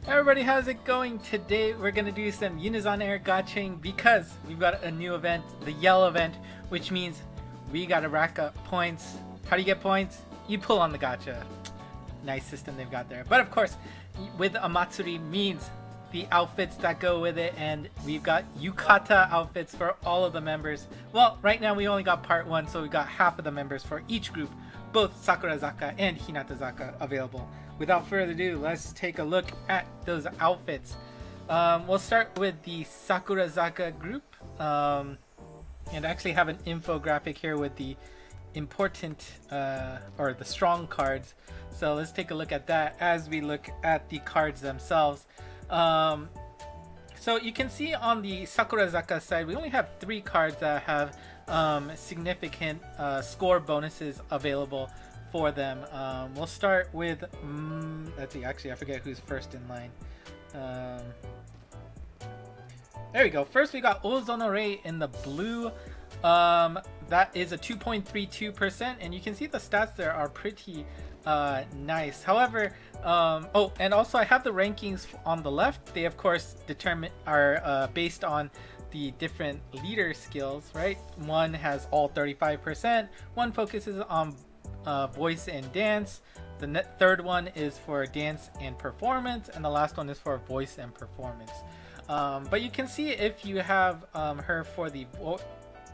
Everybody, how's it going? Today we're gonna do some Unizon Air Gaching because we've got a new event, the Yell event, which means we gotta rack up points. How do you get points? You pull on the gacha. Nice system they've got there. But of course, with a Matsuri means the outfits that go with it, and we've got Yukata outfits for all of the members. Well, right now we only got part one, so we got half of the members for each group, both Sakurazaka and Hinatazaka available. Without further ado, let's take a look at those outfits. We'll start with the Sakurazaka group, and actually have an infographic here with the important or the strong cards. So let's take a look at that as we look at the cards themselves. So you can see on the Sakurazaka side, we only have 3 cards that have significant score bonuses available for them. We'll start with, let's see, actually I forget who's first in line. There we go. First we got Ozonore in the blue. That is a 2.32%, and you can see the stats there are pretty nice. However, oh, and also I have the rankings on the left. They of course are based on the different leader skills, right? One has all 35%, one focuses on voice and dance, the third one is for dance and performance, and the last one is for voice and performance. But you can see if you have her for the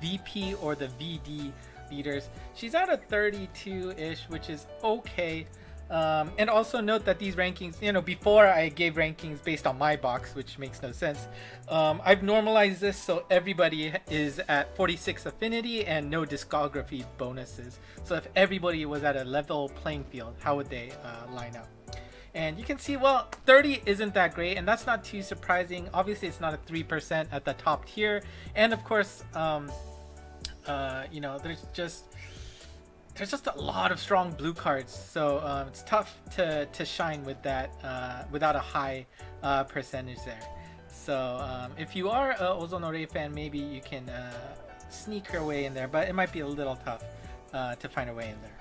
VP or the VD leaders, she's at a 32-ish, which is okay. And also note that these rankings, before I gave rankings based on my box, which makes no sense, I've normalized this so everybody is at 46 affinity and no discography bonuses. So if everybody was at a level playing field, how would they line up? And you can see, well, 30 isn't that great, and that's not too surprising. Obviously, it's not a 3% at the top tier, and of course, there's just a lot of strong blue cards, so it's tough to shine with that without a high percentage there. So if you are a Ozonore fan, maybe you can sneak your way in there, but it might be a little tough to find a way in there.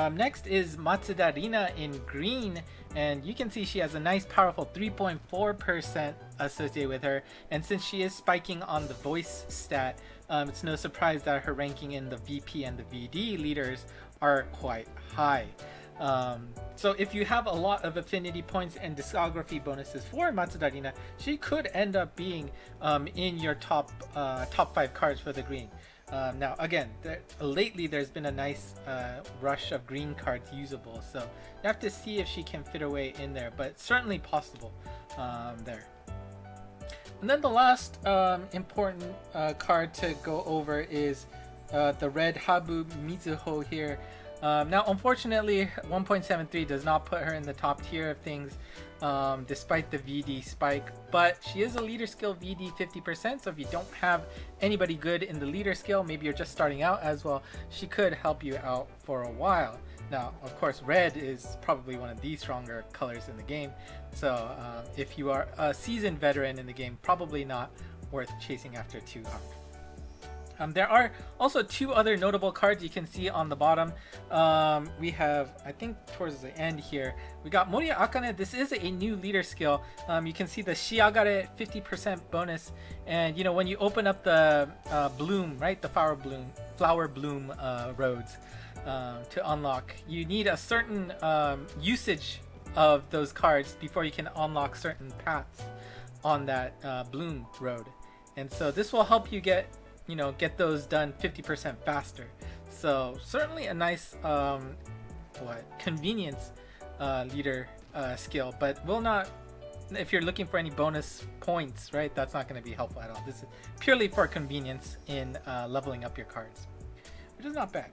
Next is Matsuda Rina in green, and you can see she has a nice powerful 3.4% associated with her, and since she is spiking on the voice stat, it's no surprise that her ranking in the VP and the VD leaders are quite high. So if you have a lot of affinity points and discography bonuses for Matsuda Rina, she could end up being in your top 5 cards for the green. Now again, lately there's been a nice rush of green cards usable, so you have to see if she can fit her way in there, but certainly possible there. And then the last important card to go over is the red Habu Mizuho here. Now unfortunately 1.73 does not put her in the top tier of things, despite the VD spike, but she is a leader skill VD 50%, so if you don't have anybody good in the leader skill, maybe you're just starting out as well, she could help you out for a while. Now of course red is probably one of the stronger colors in the game, so if you are a seasoned veteran in the game, probably not worth chasing after too hard. There are also 2 other notable cards you can see on the bottom. We have, I think towards the end here, we got Moriya Akane. This is a new leader skill. You can see the Shiagare 50% bonus, and when you open up the bloom, right, the flower bloom roads to unlock, you need a certain usage of those cards before you can unlock certain paths on that bloom road, and so this will help you get those done 50% faster. So certainly a nice convenience leader skill, but will not, if you're looking for any bonus points, right, that's not going to be helpful at all. This is purely for convenience in leveling up your cards, which is not bad.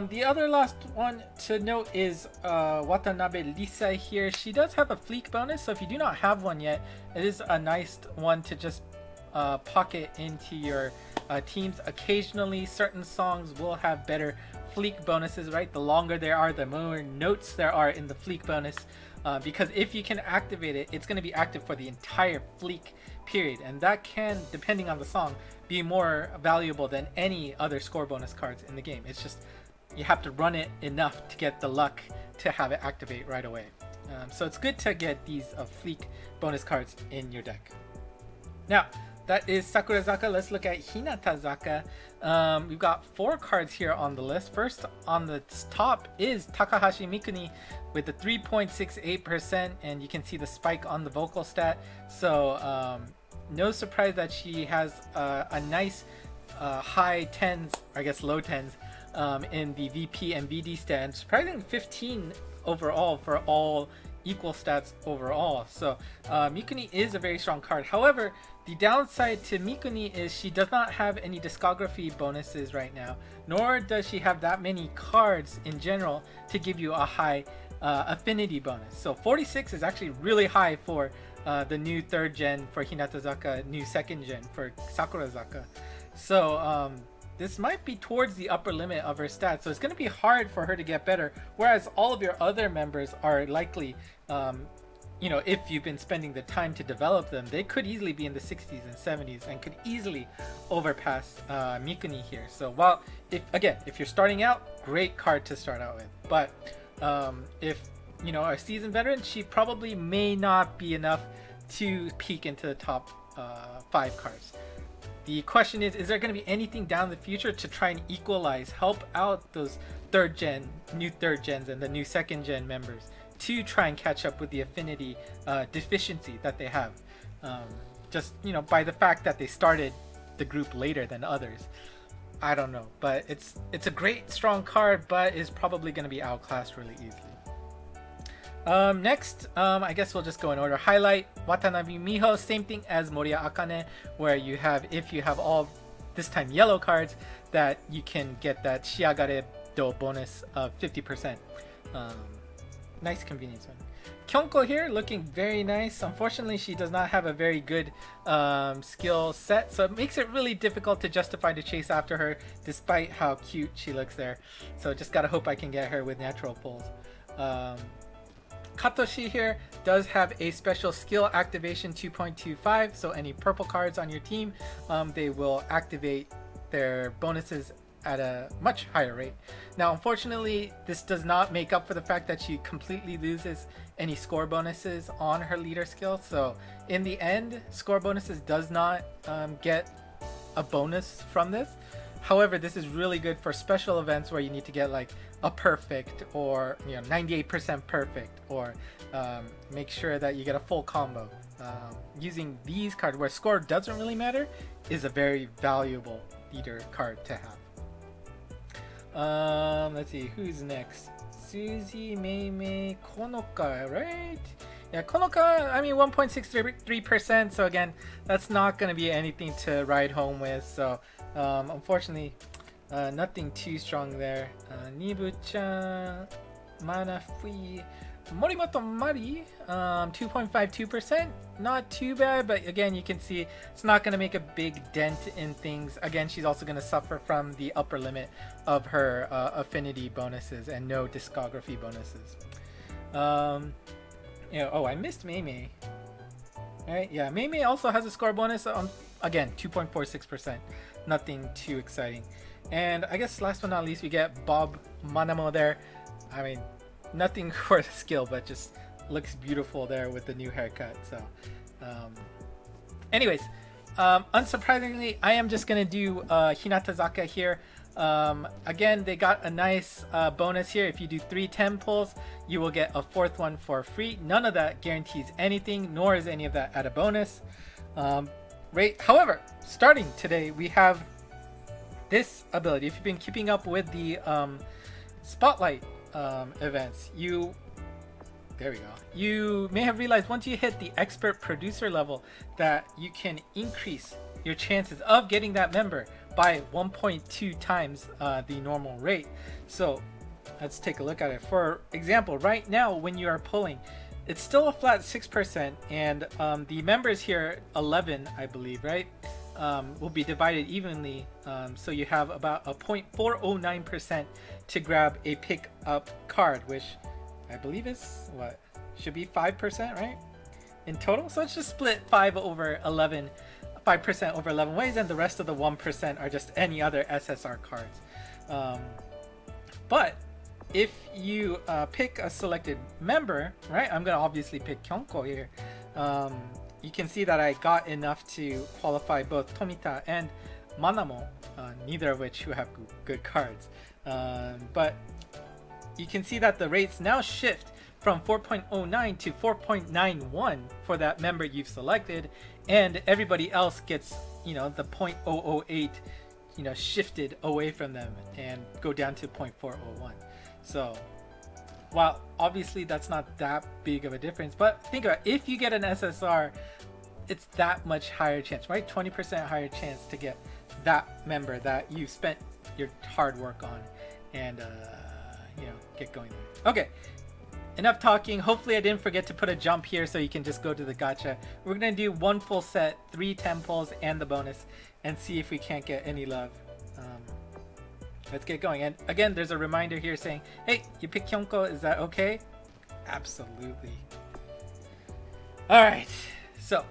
The other last one to note is Watanabe Lisa here. She does have a fleek bonus, so if you do not have one yet, it is a nice one to just pocket into your teams. Occasionally certain songs will have better fleek bonuses, right? The longer they are, the more notes there are in the fleek bonus, because if you can activate it, it's going to be active for the entire fleek period, and that can, depending on the song, be more valuable than any other score bonus cards in the game. It's just you have to run it enough to get the luck to have it activate right away. So it's good to get these Fleek bonus cards in your deck. Now, that is Sakurazaka. Let's look at Hinatazaka. We've got 4 cards here on the list. First on the top is Takahashi Mikuni with the 3.68%, and you can see the spike on the vocal stat. So no surprise that she has a nice high 10s, or I guess low 10s, in the VP and VD stat. Surprising 15 overall for all equal stats overall. So Mikuni is a very strong card. However, the downside to Mikuni is she does not have any discography bonuses right now, nor does she have that many cards in general to give you a high affinity bonus. So 46 is actually really high for the new 3rd gen for Hinatazaka, new 2nd gen for Sakurazaka. So this might be towards the upper limit of her stats, so it's going to be hard for her to get better, whereas all of your other members are likely, you know, if you've been spending the time to develop them, they could easily be in the 60s and 70s and could easily overpass Mikuni here. So while, if you're starting out, great card to start out with, but if you know, a seasoned veteran, she probably may not be enough to peek into the top 5 cards. The question is there going to be anything down the future to try and equalize, help out those 3rd gen, new 3rd gens and the new 2nd gen members to try and catch up with the affinity deficiency that they have? Just, you know, by the fact that they started the group later than others. I don't know, but it's a great strong card, but is probably going to be outclassed really easily. Next, I guess we'll just go in order. Highlight Watanabe Miho, same thing as Moriya Akane, where you have, if you have all this time yellow cards, that you can get that Shiagare Do bonus of 50%. Nice convenience one. Kyonko here looking very nice. Unfortunately, she does not have a very good skill set, so it makes it really difficult to justify to chase after her despite how cute she looks there. So just gotta hope I can get her with natural pulls. Katoshi here does have a special skill activation 2.25, so any purple cards on your team, they will activate their bonuses at a much higher rate. Now, unfortunately, this does not make up for the fact that she completely loses any score bonuses on her leader skill. So in the end, score bonuses does not get a bonus from this. However, this is really good for special events where you need to get like a perfect, or 98% perfect, or make sure that you get a full combo. Using these cards where score doesn't really matter is a very valuable leader card to have. Let's see, who's next? Suzy, Mei, Konoka, right? Yeah, Konoka, I mean 1.63%, so again, that's not going to be anything to ride home with, so unfortunately, nothing too strong there. Nibu-chan, Manafui, Morimoto Mari, 2.52%, not too bad, but again, you can see it's not going to make a big dent in things. Again, she's also going to suffer from the upper limit of her affinity bonuses and no discography bonuses. Oh, I missed Mei. Alright, yeah, Mei also has a score bonus, again, 2.46%, nothing too exciting. And I guess last but not least, we get Bob Manamo there. I mean, nothing for the skill, but just looks beautiful there with the new haircut. So anyways, unsurprisingly, I am just gonna do Hinatazaka here. Again, they got a nice bonus here. If you do 3 10 pulls, you will get a 4th one for free. None of that guarantees anything, nor is any of that at a bonus. Right. However, starting today, we have this ability. If you've been keeping up with the spotlight events, there we go. You may have realized once you hit the expert producer level that you can increase your chances of getting that member by 1.2 times the normal rate. So let's take a look at it. For example, right now when you are pulling, it's still a flat 6%, and the members here, 11 I believe, right, will be divided evenly, so you have about a 0.409% to grab a pick up card, which I believe is what should be 5%, right, in total. So it's just split 5% over 11 ways, and the rest of the 1% are just any other SSR cards. But if you pick a selected member, right? I'm gonna obviously pick Kyonko here. You can see that I got enough to qualify both Tomita and Manamo, neither of which who have good cards. But you can see that the rates now shift from 4.09 to 4.91 for that member you've selected, and everybody else gets, the 0.008, shifted away from them and go down to 0.401. So while obviously that's not that big of a difference, but think about it, if you get an SSR, it's that much higher chance, right? 20% higher chance to get that member that you spent your hard work on and get going there. Okay, enough talking. Hopefully I didn't forget to put a jump here so you can just go to the gacha. We're gonna do one full set, 3 temples and the bonus, and see if we can't get any love. Let's get going. And again, there's a reminder here saying, hey, you picked Kyonko, is that okay? Absolutely. Alright, so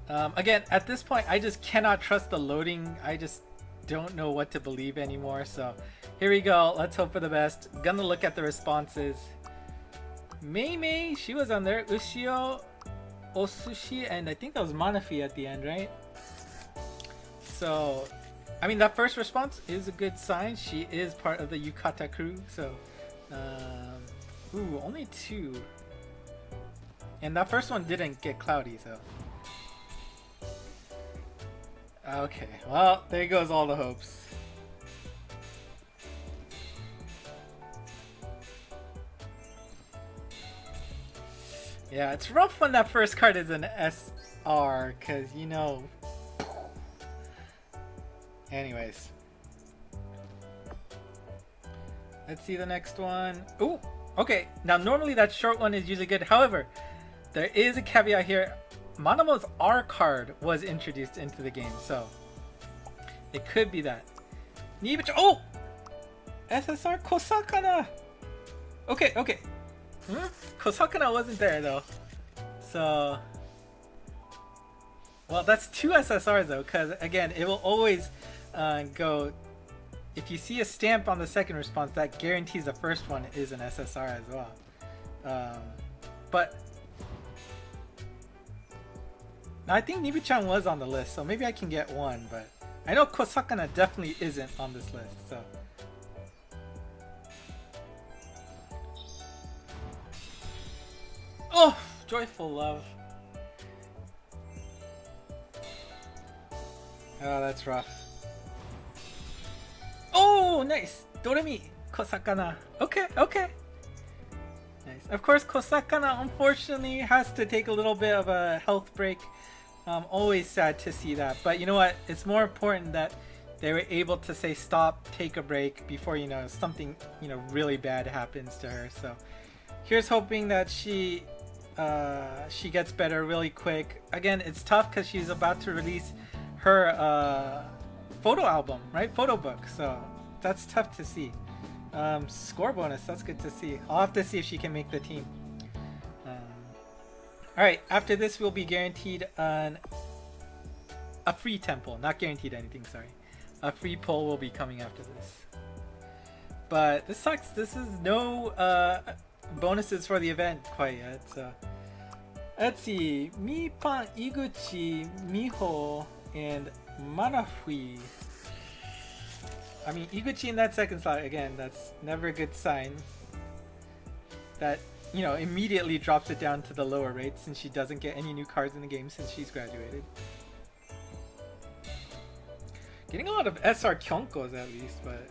again, at this point I just cannot trust the loading. I just don't know what to believe anymore. So here we go. Let's hope for the best. Gonna look at the responses. Mei, she was on there. Ushio, Osushi, and I think that was Manafi at the end, right? So, I mean, that first response is a good sign. She is part of the Yukata crew. So, ooh, only 2. And that first one didn't get cloudy, so. Okay, well, there goes all the hopes. Yeah, it's rough when that first card is an SR, because, Anyways. Let's see the next one. Ooh, okay. Now, normally that short one is usually good. However, there is a caveat here. Manamo's R card was introduced into the game, so it could be that. Oh! SSR Kosakana! Okay. Kosakana wasn't there, though. So, well, that's 2 SSRs, though, because, again, it will always go... If you see a stamp on the second response, that guarantees the first one is an SSR as well. But I think Nibu-chan was on the list, so maybe I can get one, but I know Kosakana definitely isn't on this list, so. Oh, joyful love. Oh, that's rough. Oh, nice. Doremi, Kosakana. Okay. Nice. Of course, Kosakana unfortunately has to take a little bit of a health break. Always sad to see that. But you know what? It's more important that they were able to say stop, take a break before, something, really bad happens to her. So here's hoping that she gets better really quick. Again, it's tough because she's about to release her photo album, right? Photo book. So that's tough to see. Score bonus, that's good to see. I'll have to see if she can make the team. Alright, after this we'll be guaranteed a free temple. Not guaranteed anything, sorry. A free poll will be coming after this. But this sucks. This is no bonuses for the event quite yet. So let's see. Mipan, Iguchi, Miho, and Manafui. I mean, Iguchi in that second slot, again, that's never a good sign. That, immediately drops it down to the lower rate since she doesn't get any new cards in the game since she's graduated. Getting a lot of SR Kyonkos at least, but...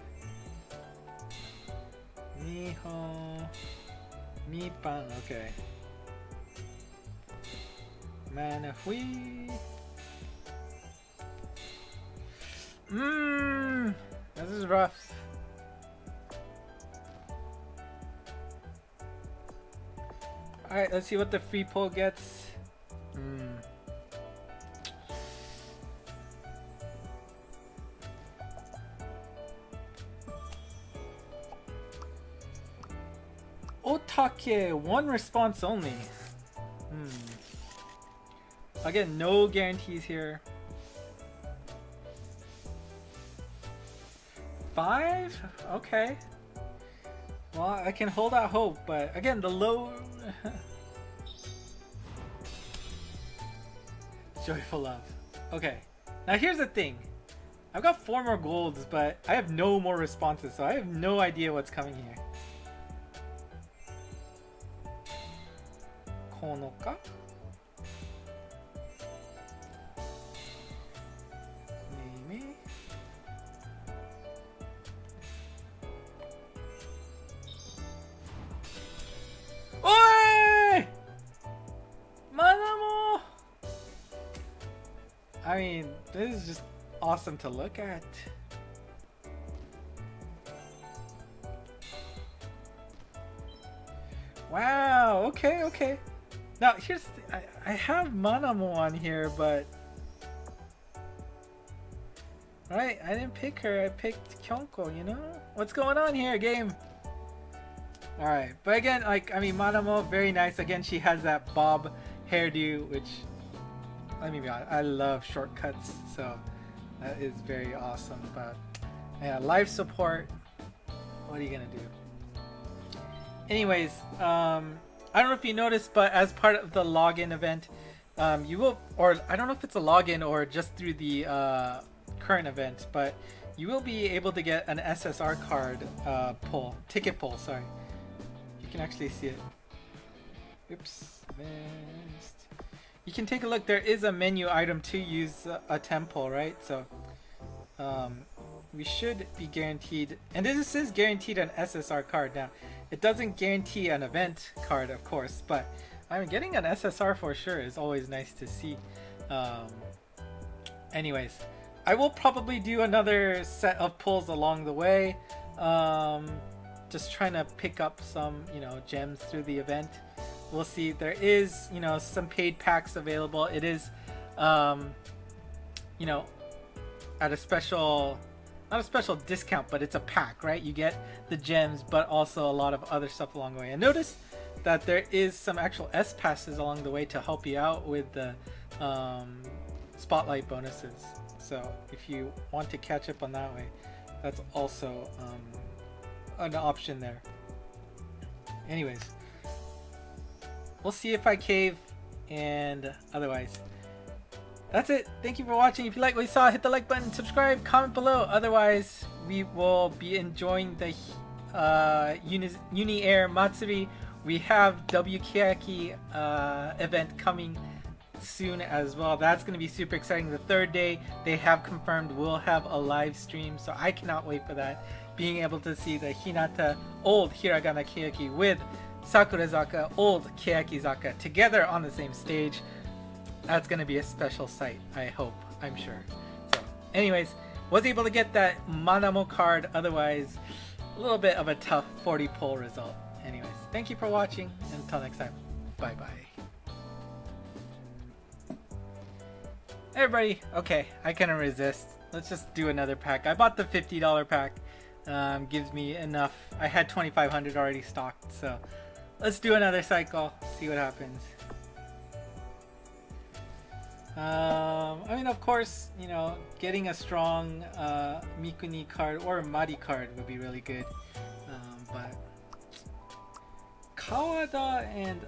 Miho... Mipan, okay. Manafui... This is rough. Alright, let's see what the free poll gets. Otake, 1 response only. Again, no guarantees here. 5? Okay. Well, I can hold out hope, but again, the low... Joyful love. Okay. Now here's the thing. I've got 4 more golds, but I have no more responses, so I have no idea what's coming here. Kono ka? Maybe. Oi! Manamo! I mean, this is just awesome to look at. Wow, okay, okay. Now, here's... I have Manamo on here, but... Right, I didn't pick her. I picked Kyonko, you know? What's going on here, game? Alright, but again, like, I mean, Manamo, very nice. Again, she has that bob hairdo, which... Let me be honest, I love shortcuts, so... That is very awesome, but... Yeah, life support. What are you gonna do? Anyways, I don't know if you noticed, but as part of the login event, you will, or I don't know if it's a login or just through the current event, but you will be able to get an SSR card ticket pull, sorry. You can actually see it. Oops, missed. You can take a look, there is a menu item to use a temple, right? So, we should be guaranteed, and this is guaranteed an SSR card. Now, it doesn't guarantee an event card, of course, but I mean, getting an SSR for sure is always nice to see. Anyways, I will probably do another set of pulls along the way. Just trying to pick up some, you know, gems through the event. We'll see. There is, you know, some paid packs available. It is, you know, at a special... Not a special discount, but it's a pack, right? You get the gems, but also a lot of other stuff along the way. And notice that there is some actual S passes along the way to help you out with the spotlight bonuses. So if you want to catch up on that way, that's also an option there. Anyways, we'll see if I cave, and otherwise, that's it. Thank you for watching. If you like what you saw, hit the like button, subscribe, comment below. Otherwise, we will be enjoying the UniAir Matsuri. We have WKyaki event coming soon as well. That's going to be super exciting. The 3rd day, they have confirmed we'll have a live stream, so I cannot wait for that. Being able to see the Hinata old Hiragana Keyaki with Sakurazaka old Keyakizaka together on the same stage. That's going to be a special sight, I hope, I'm sure. So, anyways, was able to get that Manamo card, otherwise, a little bit of a tough 40 pull result. Anyways, thank you for watching, and until next time, bye-bye. Hey everybody, okay, I couldn't resist. Let's just do another pack. I bought the $50 pack, gives me enough. I had 2,500 already stocked, so let's do another cycle, see what happens. I mean, of course, you know, getting a strong Mikuni card or Mari card would be really good. But Kawada and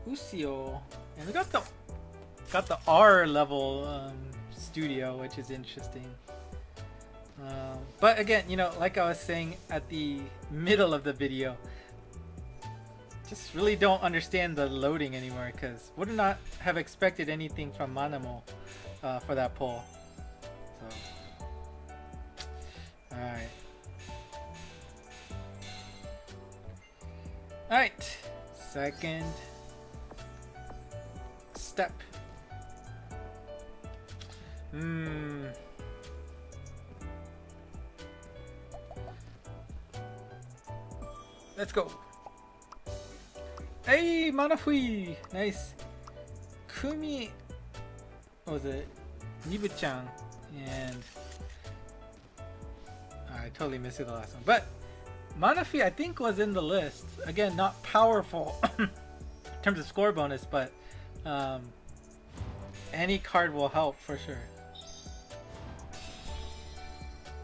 Usio, and we got the R level studio, which is interesting. But again, you know, like I was saying at the middle of the video, just really don't understand the loading anymore, because would not have expected anything from Manamo for that pull. So, alright, second step. Let's go. Hey, Manafui! Nice. Kumi... What was it? Nibu-chan. And... I totally missed it the last one. But Manafui, I think, was in the list. Again, not powerful in terms of score bonus, but any card will help for sure.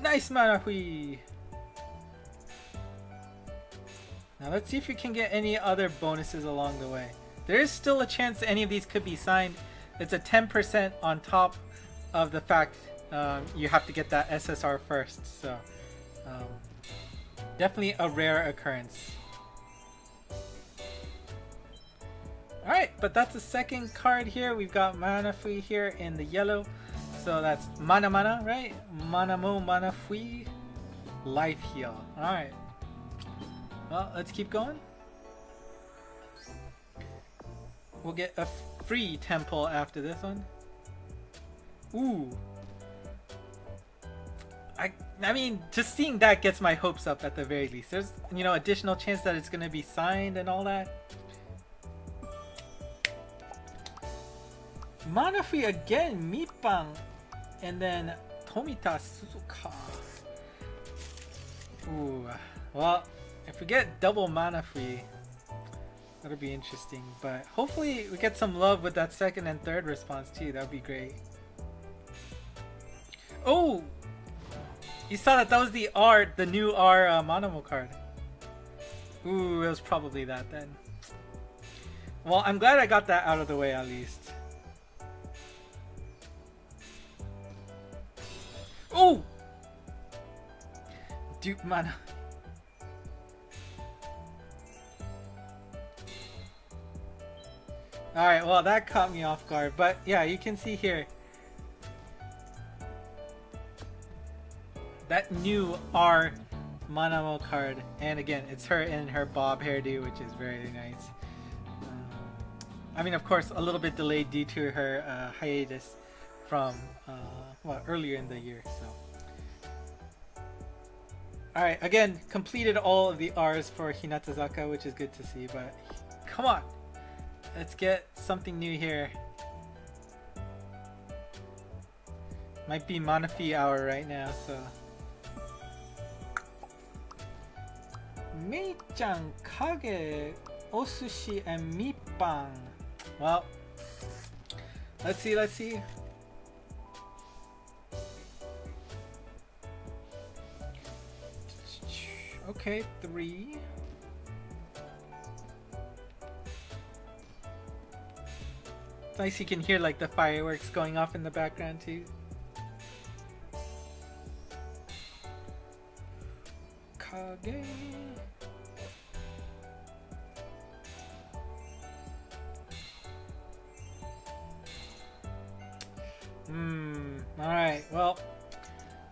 Nice, Manafui! Now let's see if we can get any other bonuses along the way. There is still a chance any of these could be signed. It's a 10% on top of the fact you have to get that SSR first. So definitely a rare occurrence. Alright, but that's the second card here. We've got Manafui here in the yellow. So that's Mana Mana, right? Manamo Manafui. Life heal. Alright. Well, let's keep going. We'll get a free temple after this one. Ooh. I mean, just seeing that gets my hopes up at the very least. There's, you know, additional chance that it's going to be signed and all that. Manafui again, Mipang, and then Tomita Suzuka. Ooh, well, if we get double Manafui, that'll be interesting. But hopefully we get some love with that second and third response too. That would be great. Oh! You saw that was the R, the new R Monomo card. Ooh, it was probably that then. Well, I'm glad I got that out of the way at least. Oh! Dupe mana. Alright, well that caught me off guard, but yeah, you can see here that new R Manamo card, and again, it's her in her bob hairdo, which is very nice. I mean, of course, a little bit delayed due to her hiatus from well, earlier in the year. So, all right, again, completed all of the R's for Hinatazaka, which is good to see. But come on, let's get something new here. Might be Manafui hour right now, so. Mei-chan, Kage, Osushi, and Mipang. Well, let's see, let's see. Okay, 3. It's nice you can hear like the fireworks going off in the background too. Kage. Alright, well,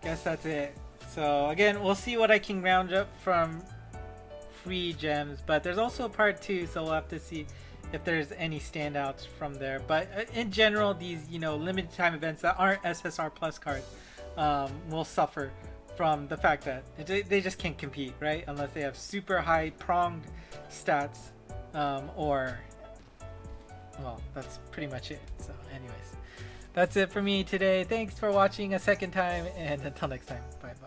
guess that's it. So again, we'll see what I can round up from free gems, but there's also a part 2, so we'll have to see if there's any standouts from there. But in general, these, you know, limited time events that aren't SSR Plus cards will suffer from the fact that they just can't compete, right? Unless they have super high pronged stats, or, well, that's pretty much it. So anyways, that's it for me today. Thanks for watching a second time, and until next time, bye bye.